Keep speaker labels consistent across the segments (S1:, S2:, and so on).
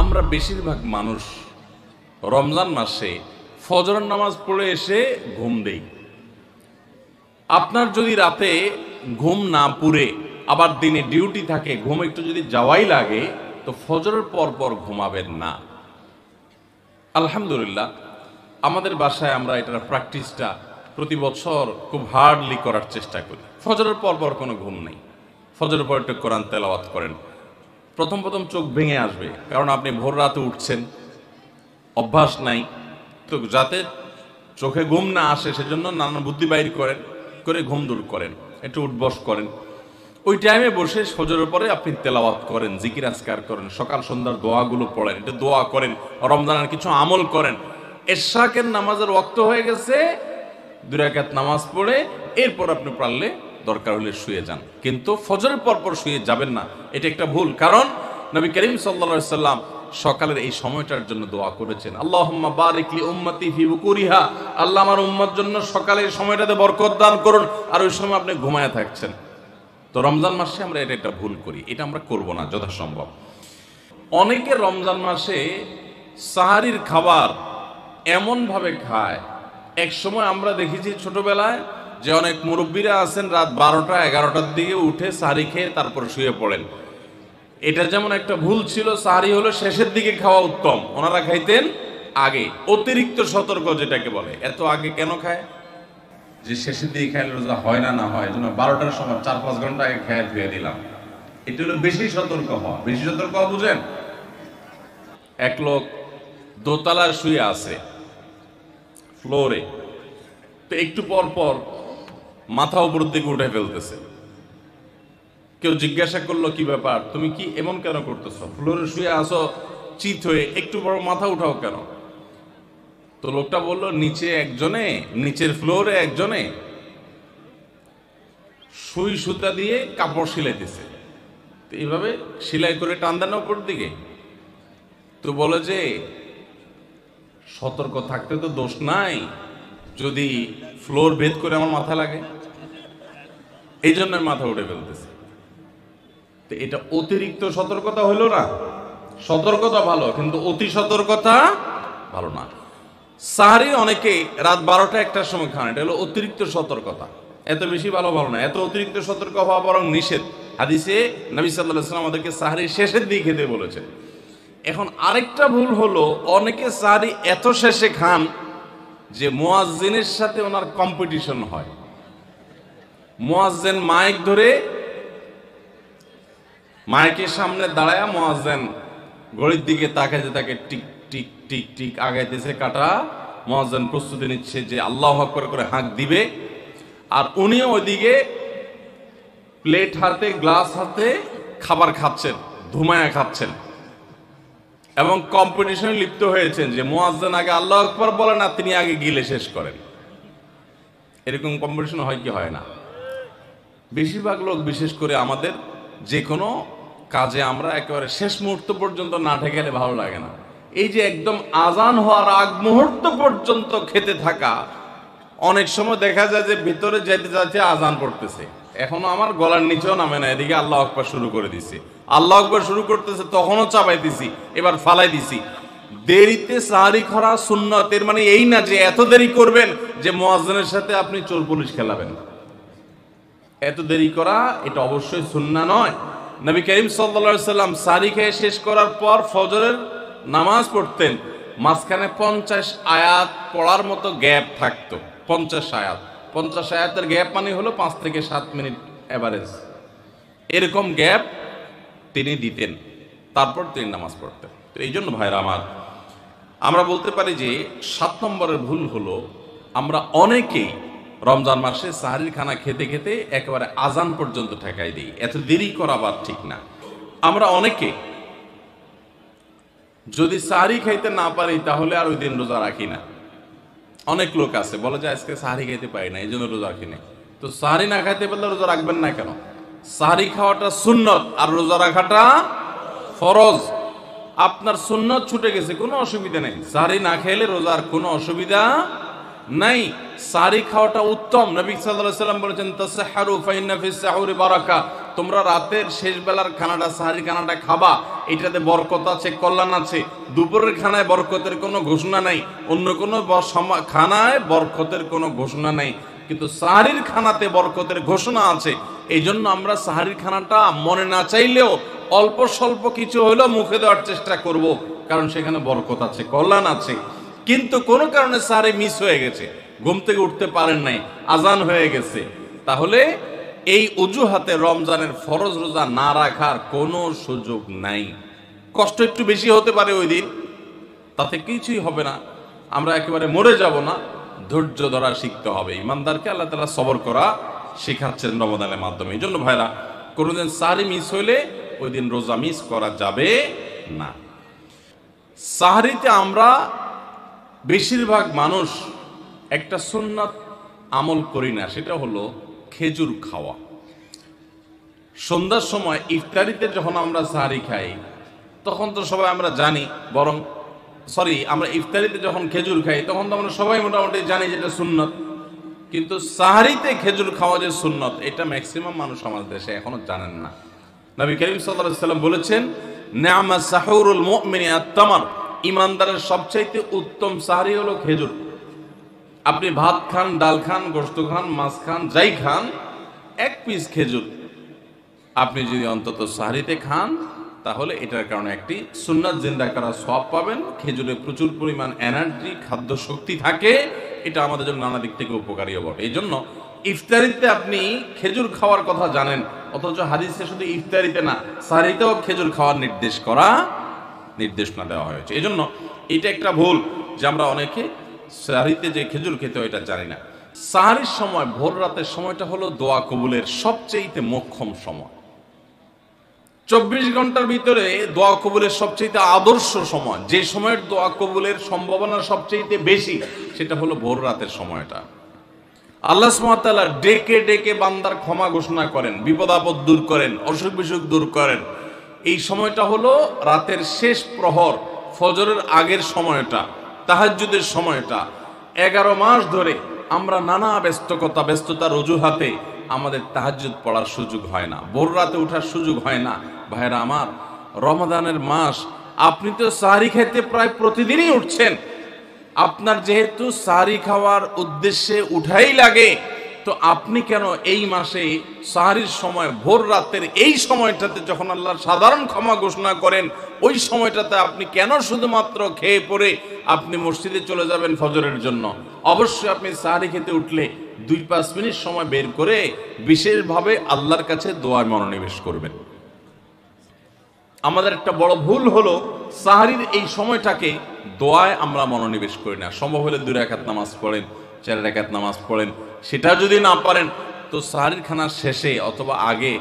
S1: আমরা বেশিরভাগ মানুষ রমজান মাসে ফজরের নামাজ পড়ে এসে ঘুম দেই। আপনার যদি রাতে ঘুম না পুরে আবার দিনে ডিউটি থাকে, ঘুম একটু যদি যাওয়াই লাগে, তো ফজরের পর পর ঘুমাবেন না। আলহামদুলিল্লাহ, আমাদের বাসায় আমরা এটার প্র্যাকটিসটা প্রতি বছর খুব হার্ডলি করার চেষ্টা করি। ফজরের পর পর কোনো ঘুম নেই, ফজরের পর একটু কোরআন তেলাওয়াত করেন। প্রথম প্রথম চোখ ভেঙে আসবে, কারণ আপনি ভোর রাতে উঠছেন, অভ্যাস নাই। তো যাতে চোখে ঘুম না আসে সেজন্য নানান বুদ্ধি বাইর করেন, করে ঘুম দূর করেন, একটু উঠবস করেন। ওই টাইমে বসে ফজরের পরে আপনি তেলাওয়াত করেন, জিকির আজকার করেন, সকাল সন্ধ্যার দোয়াগুলো পড়েন, একটু দোয়া করেন, রমজানের কিছু আমল করেন। এশরাকের নামাজের ওয়াক্ত হয়ে গেছে, 2 রাকাত নামাজ পড়ে এরপর আপনি পারলে দরকার হলে শুয়ে যান, কিন্তু ফজরের পর পর শুয়ে যাবেন না। এটা একটা ভুল, কারণ নবী করিম সাল্লাল্লাহু আলাইহি সাল্লাম সকালের এই সময়টার জন্য দোয়া করেছেন, আল্লাহুম্মা বারিক লি উম্মতি ফি বুকুরিহা, আল্লাহ আমার উম্মত জন্য সকালের সময়টাতে বরকত দান করুন। আর ওই সময় আপনি ঘুমায় থাকছেন। তো রমজান মাসে আমরা এটা একটা ভুল করি, এটা আমরা করব না যথাসম্ভব। অনেকে রমজান মাসে সাহারির খাবার এমন ভাবে খায়, এক সময় আমরা দেখেছি ছোটবেলায় যে অনেক মুরব্বীরা আছেন রাত 12টা 11টার দিকে উঠে সাহারি খেয়ে তারপর শুয়ে পড়েন। এটা যেমন একটা ভুল ছিল, সাহারি হলো শেষের দিকে খাওয়া উত্তম, ওনারা খাইতেন আগে। অতিরিক্ত সতর্ক যেটাকে বলে, এত আগে কেন খায়? যে শেষের দিকে খাইলে রোজা হয় না, না হয় জন্য 12টার সময় 4-5 ঘন্টা আগে খেয়ে ধুয়ে দিলাম। এটা হলো বেশি সতর্ক হওয়া। বেশি সতর্ক হওয়া বুঝেন? এক লোক দোতলায় শুয়ে আছে ফ্লোরে, তো একটু পর পর মাথা উপরের দিকে উঠে ফেলতেছে। কেউ জিজ্ঞাসা করলো, কি ব্যাপার, তুমি কি এমন কেন করতেছো? ফ্লোরে শুয়ে আসো চিত হয়ে, একটু বড় মাথা উঠাও কেন? তো লোকটা বললো, নিচের ফ্লোরে একজনে সুই সুতা দিয়ে কাপড় সিলাইতেছে, তো এইভাবে সেলাই করে টান দেন উপর দিকে। তো বলে যে সতর্ক থাকতে তো দোষ নাই, যদি ফ্লোর ভেদ করে আমার মাথা লাগে, এই জন্য মাথা উঠে ফেলতেছে। তো এটা অতিরিক্ত সতর্কতা হলো না? সতর্কতা ভালো, কিন্তু অতি সতর্কতা ভালো না। সাহারি অনেকে রাত 12টা 1টার সময় খান, এটা হলো অতিরিক্ত সতর্কতা। এত বেশি ভালো না, এত অতিরিক্ত সতর্ক হওয়া বরং নিষেধ। হাদিসে নবী সাল্লাল্লাহু আলাইহি ওয়াসাল্লাম আমাদেরকে সাহারি শেষের দিকে খেতে বলেছেন। এখন আরেকটা ভুল হলো, অনেকে সাহারি এত শেষে খান যে মুয়াজ্জিনের সাথে ওনার কম্পিটিশন হয়। মুয়াজ্জিন মাইক ধরে, মাইকের সামনে দাঁড়ায় মুয়াজ্জিন ঘড়ির দিকে তাকাইতে থাকে, টিক টিক টিক টিক আগাইতেছে কাটা। মুয়াজ্জিন প্রস্তুতি নিচ্ছে যে আল্লাহু আকবার করে হাঁক দিবে, আর উনিও ওইদিকে প্লেট হাতে গ্লাস হাতে খাবার খাচ্ছেন, ধুমায়া খাচ্ছেন, এবং কম্পিটিশনে লিপ্ত হয়েছেন যে মুয়াজ্জিন আগে আল্লাহু আকবার বলেন আর তিনি আগে গিলে শেষ করেন। এরকম কম্পিটিশন হয় কি হয় না? বেশিরভাগ লোক, বিশেষ করে আমাদের যে কোনো কাজে আমরা একেবারে শেষ মুহূর্ত পর্যন্ত না ঠেকালে ভালো লাগে না। এই যে একদম আজান হওয়ার আগ মুহূর্ত পর্যন্ত খেতে থাকা, অনেক সময় দেখা যায় যে ভিতরে যেতে যাচ্ছে আজান পড়তেছে, এখনো আমার গলার নিচেও নামে না, এদিকে আল্লাহু আকবার শুরু করে দিছি, আল্লাহু আকবার শুরু করতেছে, তখনও চাপাইতেছি, এবার ফালাই দিছি। দেরিতে সাহারি খাওয়া সুন্নাত, এর মানে এই না যে এত দেরি করবেন যে মুয়াজ্জিনের সাথে আপনি চোর পুলিশ খেলাবেন। এত দেরি করা এটা অবশ্যই সুন্নাহ নয়। নবী করিম সাল্লাল্লাহু আলাইহি সাল্লাম সাহারি খেয়ে শেষ করার পর ফজরের নামাজ পড়তেন, মাঝখানে 50 আয়াত পড়ার মতো গ্যাপ থাকতো। 50 আয়াতের গ্যাপ মানে হলো 5 থেকে 7 মিনিট এভারেজ, এরকম গ্যাপ তিনি দিতেন, তারপর তিনি নামাজ পড়তেন। তো এই জন্য ভাইরা আমার, আমরা বলতে পারি যে 7 নম্বরের ভুল হলো, আমরা অনেকেই রমজান মাসে সাহারির খানা খেতে খেতে একেবারে আজান পর্যন্ত ঠেকাই দিই। এত দেরি করা আবার ঠিক না। আমরা অনেকে যদি সাহারি খাইতে না পারি তাহলে আর ওই দিন রোজা রাখি না। অনেক লোক আছে বলে যে আজকে সাহারি খাইতে পারি না, এই জন্য রোজা রাখি না। তো সাহারি না খাইতে পারলে রোজা রাখবেন না কেন? সাহারি খাওয়াটা সুন্নত আর রোজা রাখাটা ফরজ। আপনার সুন্নত ছুটে গেছে, কোনো অসুবিধা নেই। সাহারি না খেলে রোজার কোনো অসুবিধা নাই, সাহারি খাওয়াটা উত্তম। নবী সাল্লাল্লাহু আলাইহি ওয়াসাল্লাম বলেছেন, তাসাহহারু ফাইন্না ফিস সাহুরি বারাকা, তোমরা রাতের শেষ বেলার খানাটা, সাহারির খানাটা খাবা, এটাতে বরকত আছে, কল্যাণ আছে। দুপুরের খানায় বরকতের কোনো ঘোষণা নাই, অন্য কোনো খানায় বরকতের কোনো ঘোষণা নাই, কিন্তু সাহারির খানাতে বরকতের ঘোষণা আছে। এই জন্য আমরা সাহারির খানাটা মনে না চাইলেও অল্প স্বল্প কিছু হলেও মুখে দেওয়ার চেষ্টা করব, কারণ সেখানে বরকত আছে, কল্যাণ আছে। কিন্তু কোনো কারণে সাহারি মিস হয়ে গেছে, ঘুম থেকে উঠতে পারেন নাই, আজান হয়ে গেছে, তাহলে এই অজুহাতে রমজানের ফরজ রোজা না রাখার কোনো সুযোগ নাই। কষ্ট একটু বেশি হতে পারে ওই দিন, তাতে কিছুই হবে না, আমরা একেবারে মরে যাব না। ধৈর্য ধরা শিখতে হবে। ইমানদারকে আল্লাহ তাআলা সবর করা শেখাচ্ছেন রমজানের মাধ্যমে। এই জন্য ভাইরা, কোনোদিন সাহরি মিস হইলে ওই দিন রোজা মিস করা যাবে না। সাহরিতে আমরা বেশিরভাগ মানুষ একটা সুন্নাত আমল করি না, সেটা হলো খেজুর খাওয়া। সন্ধ্যার সময় ইফতারিতে যখন আমরা সাহরি খাই তখন তো সবাই আমরা জানি, আমরা ইফতারিতে যখন খেজুর খাই তখন তো আমরা সবাই মোটামুটি জানি যেটা সুন্নত। কিন্তু সাহরিতে খেজুর খাওয়া যে সুন্নত, এটা ম্যাক্সিমাম মানুষ আমাদের দেশে এখনো জানেন না। নবী করিম সাল্লাল্লাহু আলাইহি ওয়াসাল্লাম বলেছেন, নি'মা সাহুরুল মুমিনি আত-তামার, ইমানদারের সবচাইতে উত্তম সাহরি হলো খেজুর। আপনি ভাত খান, ডাল খান, গোশত খান, মাছ খান, যাই খান, এক পিস খেজুর আপনি যদি অন্তত সাহরিতে খান, তাহলে এটার কারণে একটি সুন্নাত জিন্দা করার সওয়াব পাবেন। খেজুরে প্রচুর পরিমাণ এনার্জি, খাদ্য শক্তি থাকে, এটা আমাদের জন্য নানা দিক থেকে উপকারীও বটে। এই জন্য ইফতারিতে আপনি খেজুর খাওয়ার কথা জানেন, অথচ হাদিসে শুধু ইফতারিতে না, সাহরিতেও খেজুর খাওয়ার নির্দেশনা দেওয়া হয়েছে। এই জন্য এটা একটা ভুল যে আমরা অনেকে সাহরিতে যে খেজুর খেতে হয় এটা জানি না। সাহরির সময়, ভোর রাতের সময়টা হলো দোয়া কবুলের সবচেয়ে মোক্ষম সময়। 24 ঘন্টার ভিতরে দোয়া কবুলের সবচেয়ে আদর্শ সময়, যে সময়ের দোয়া কবুলের সম্ভাবনা সবচেয়ে বেশি, সেটা হলো ভোর রাতের সময়টা। আল্লাহ সুবহানাহু ওয়া তাআলা ডেকে ডেকে বান্দার ক্ষমা ঘোষণা করেন, বিপদ আপদ দূর করেন, অসুখ বিসুখ দূর করেন। এই সময়টা হলো রাতের শেষ প্রহর, ফজরের আগের সময়টা, তাহাজ্জুদের সময়টা। 11 মাস ধরে আমরা নানা ব্যস্ততার অজুহাতে আমাদের তাহাজ্জুদ পড়ার সুযোগ হয় না, ভোর রাতে ওঠার সুযোগ হয় না। ভাইরা আমার, রমাদানের মাস, আপনি তো সাহরি খেতে প্রায় প্রতিদিনই উঠছেন। আপনার যেহেতু সাহরি খাওয়ার উদ্দেশ্যে উঠাই লাগে, তো আপনি কেন এই মাসে সাহরির সময়, ভোর রাতের এই সময়টাতে যখন আল্লাহর সাধারণ ক্ষমা ঘোষণা করেন, ওই সময়টাতে আপনি কেন শুধুমাত্র খেয়ে পরে আপনি মসজিদে চলে যাবেন ফজরের জন্য? অবশ্যই আপনি সাহরি খেতে উঠলে 2-5 মিনিট সময় বের করে বিশেষভাবে আল্লাহর কাছে দোয়ায় মনোনিবেশ করবেন। আমাদের একটা বড় ভুল হলো, সাহরির এই সময়টাকে দোয়ায় আমরা মনোনিবেশ করি না। সম্ভব হলে 2 রাকাত নামাজ পড়েন, 4 রাকাত নামাজ পড়েন। সেটা যদি না পারেন তো সাহরির খানার শেষে অথবা আগে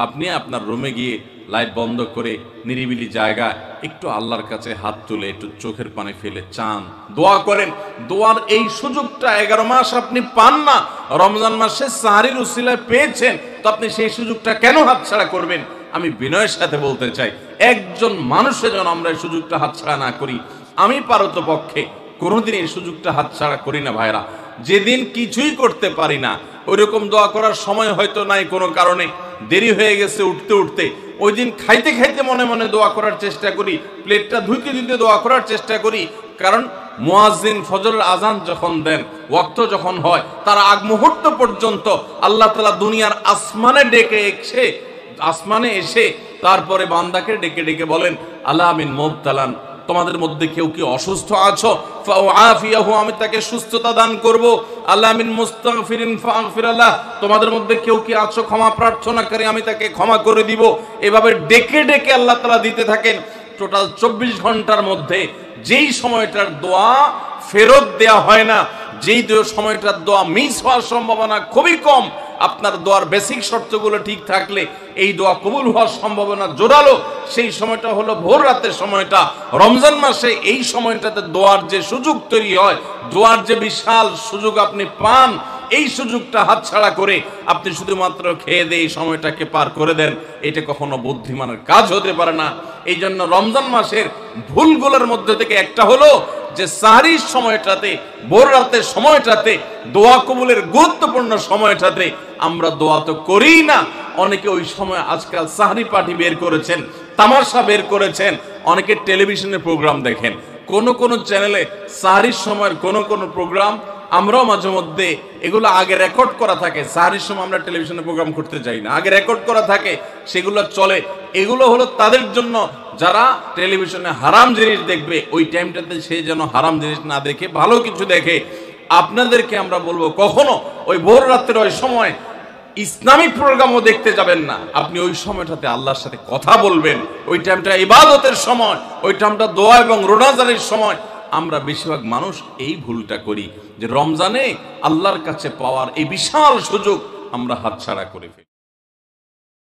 S1: আপনি আপনার রুমে গিয়ে লাইট বন্ধ করে নিরিবিলি জায়গায় একটু আল্লাহর কাছে হাত তুলে একটু চোখের পানি ফেলে চান, দোয়া করেন। দোয়ার এই সুযোগটা 11 মাস আপনি পান না, রমজান মাসে সাহরির উসিলায় পেয়েছেন, তো আপনি সেই সুযোগটা কেন হাতছাড়া করবেন? আমি বিনয়ের সাথে বলতে চাই, একজন মানুষের যেন আমরা এই সুযোগটা হাতছাড়া না করি। আমি পারতপক্ষে কোনোদিন এই সুযোগটা হাতছাড়া করি না ভাইরা। যেদিন কিছুই করতে পারি না, ওইরকম দোয়া করার সময় হয়তো নাই, কোনো কারণে দেরি হয়ে গেছে উঠতে, ওই দিন খাইতে খাইতে মনে মনে দোয়া করার চেষ্টা করি, প্লেটটা ধুইতে ধুইতে দোয়া করার চেষ্টা করি। কারণ মুয়াজ্জিন ফজরের আজান যখন দেন, ওয়াক্ত যখন হয়, তার আগ মুহূর্ত পর্যন্ত আল্লাহ তাআলা দুনিয়ার আসমানে এসে তারপরে বান্দাকে ডেকে ডেকে বলেন, আলা মিন মুবতালান, তোমাদের মধ্যে কেউ কি অসুস্থ আছো, ফাআফিয়াহু, আমি তাকে সুস্থতা দান করব। আলা মিন মুস্তাগফিরিন ফাগফিরালাহ, তোমাদের মধ্যে কেউ কি আছো ক্ষমা প্রার্থনাকারী, আমি তাকে ক্ষমা করে দিব। এভাবে ডেকে ডেকে আল্লাহ তাআলা দিতে থাকেন। টোটাল 24 ঘন্টার মধ্যে যেই সময়টার দোয়া ফেরত দেয়া হয় না, যেই সময়টার দোয়া মিস হওয়ার সম্ভাবনা খুবই কম, আপনার দোয়ার বেসিক শর্তগুলো ঠিক থাকলে এই দোয়া কবুল হওয়ার সম্ভাবনা জোরালো, সেই সময়টা হলো ভোর রাতের সময়টা। রমজান মাসে এই সময়টাতে দোয়ার যে সুযোগ তৈরি হয়, দোয়ার যে বিশাল সুযোগ আপনি পান, এই সুযোগটা হাতছাড়া করে আপনি শুধুমাত্র খেয়ে দিয়ে এই সময়টাকে পার করে দেন, এটা কখনো বুদ্ধিমানের কাজ হতে পারে না। এই জন্য রমজান মাসের ভুলগুলোর মধ্যে থেকে একটা হলো যে সাহরির সময়টাতে, ভোর রাতের সময়টাতে, দোয়া কবুলের গুরুত্বপূর্ণ সময়টাতে আমরা দোয়া তো করি না, অনেকে ওই সময় আজকাল সাহরি পার্টি বের করেছেন, তামাশা বের করেছেন, অনেকে টেলিভিশনের প্রোগ্রাম দেখেন। কোন কোন চ্যানেলে সাহরির সময়ের কোন কোন প্রোগ্রাম আমরাও মাঝে মধ্যে এগুলো আগে রেকর্ড করা থাকে। সাহরির সময় আমরা টেলিভিশনে প্রোগ্রাম করতে যাই না, আগে রেকর্ড করা থাকে, সেগুলো চলে। এগুলো হলো তাদের জন্য যারা টেলিভিশনে হারাম জিনিস দেখবে, ওই টাইমটাতে সে যেন হারাম জিনিস না দেখে ভালো কিছু দেখে। আপনাদেরকে আমরা বলবো কখনো ওই ভোর রাত্রের ওই সময় ইসলামিক প্রোগ্রামও দেখতে যাবেন না। আপনি ওই সময়টাতে আল্লাহর সাথে কথা বলবেন। ওই টাইমটা ইবাদতের সময়, ওই টাইমটা দোয়া এবং রোনাজারের সময়। আমরা বেশিরভাগ মানুষ এই ভুলটা করি যে রমজানে আল্লাহর কাছে পাওয়ার এই বিশাল সুযোগ আমরা হাতছাড়া করে ফেলি।